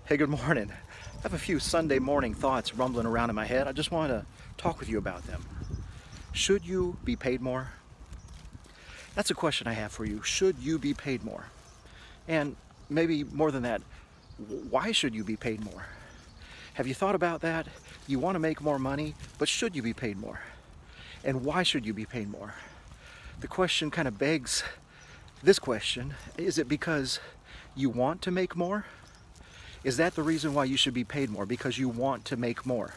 Hey, good morning. I have a few Sunday morning thoughts rumbling around in my head. I just want to talk with you about them. Should you be paid more? That's a question I have for you. Should you be paid more? And maybe more than that, why should you be paid more? Have you thought about that? You want to make more money, but should you be paid more? And why should you be paid more? The question kind of begs this question. Is it because you want to make more? Is that the reason why you should be paid more? Because you want to make more?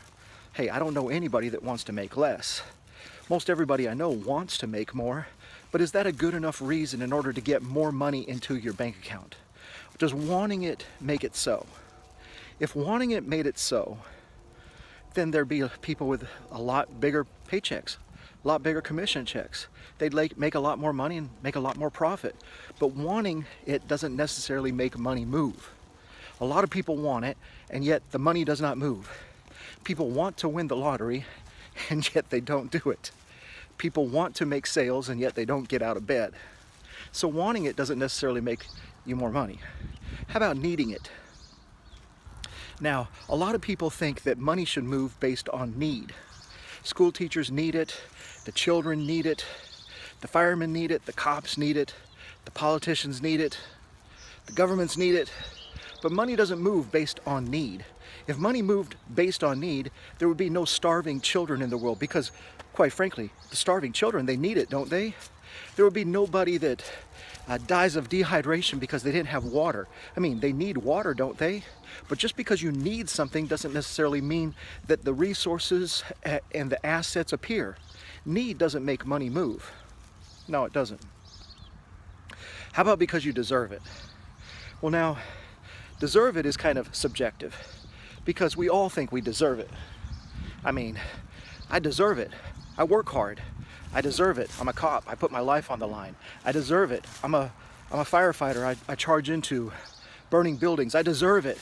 Hey, I don't know anybody that wants to make less. Most everybody I know wants to make more, but is that a good enough reason in order to get more money into your bank account? Does wanting it make it so? If wanting it made it so, then there'd be people with a lot bigger paychecks, a lot bigger commission checks. They'd make a lot more money and make a lot more profit. But wanting it doesn't necessarily make money move. A lot of people want it, and yet the money does not move. People want to win the lottery, and yet they don't do it. People want to make sales, and yet they don't get out of bed. So wanting it doesn't necessarily make you more money. How about needing it? Now, a lot of people think that money should move based on need. School teachers need it, the children need it, the firemen need it, the cops need it, the politicians need it, the governments need it. But money doesn't move based on need. If money moved based on need, there would be no starving children in the world because, quite frankly, the starving children, they need it, don't they? There would be nobody that dies of dehydration because they didn't have water. I mean, they need water, don't they? But just because you need something doesn't necessarily mean that the resources and the assets appear. Need doesn't make money move. No, it doesn't. How about because you deserve it? Well, now, deserve it is kind of subjective because we all think we deserve it. I mean, I deserve it. I work hard. I deserve it. I'm a cop. I put my life on the line. I deserve it. I'm a firefighter. I charge into burning buildings. I deserve it.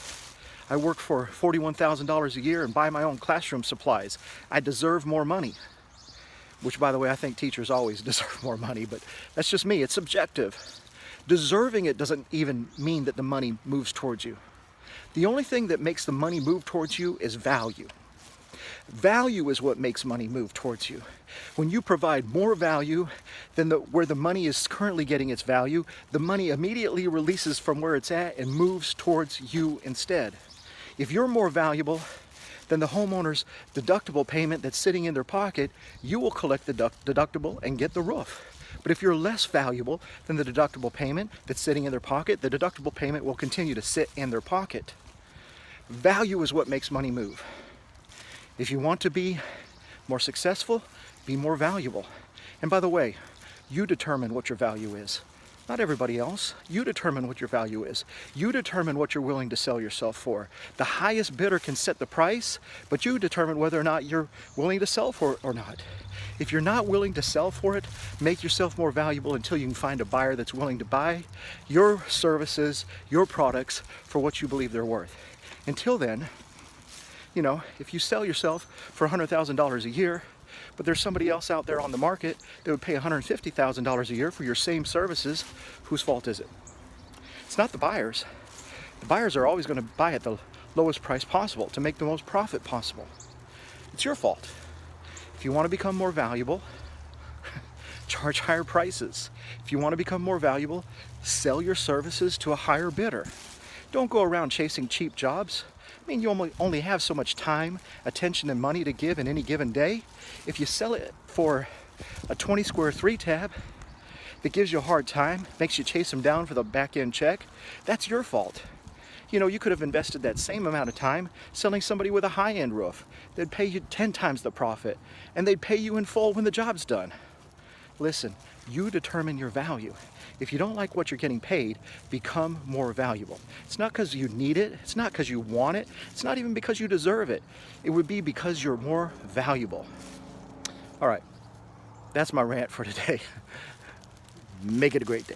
I work for $41,000 a year and buy my own classroom supplies. I deserve more money. Which, by the way, I think teachers always deserve more money, but that's just me. It's subjective. Deserving it doesn't even mean that the money moves towards you. The only thing that makes the money move towards you is value. Value is what makes money move towards you. When you provide more value than where the money is currently getting its value, the money immediately releases from where it's at and moves towards you instead. If you're more valuable than the homeowner's deductible payment that's sitting in their pocket, you will collect the deductible and get the roof. But if you're less valuable than the deductible payment that's sitting in their pocket, the deductible payment will continue to sit in their pocket. Value is what makes money move. If you want to be more successful, be more valuable. And by the way, you determine what your value is. Not everybody else. You determine what your value is. You determine what you're willing to sell yourself for. The highest bidder can set the price, but you determine whether or not you're willing to sell for it or not. If you're not willing to sell for it, make yourself more valuable until you can find a buyer that's willing to buy your services, your products for what you believe they're worth. Until then, you know, if you sell yourself for $100,000 a year, but there's somebody else out there on the market that would pay $150,000 a year for your same services, whose fault is it? It's not the buyers. The buyers are always going to buy at the lowest price possible to make the most profit possible. It's your fault. If you want to become more valuable, charge higher prices. If you want to become more valuable, sell your services to a higher bidder. Don't go around chasing cheap jobs. I mean, you only have so much time, attention, and money to give in any given day. If you sell it for a 20 square 3 tab that gives you a hard time, makes you chase them down for the back end check, that's your fault. You know, you could have invested that same amount of time selling somebody with a high-end roof. They'd pay you 10 times the profit, and they'd pay you in full when the job's done. Listen, you determine your value. If you don't like what you're getting paid, become more valuable. It's not because you need it. It's not because you want it. It's not even because you deserve it. It would be because you're more valuable. All right, that's my rant for today. Make it a great day.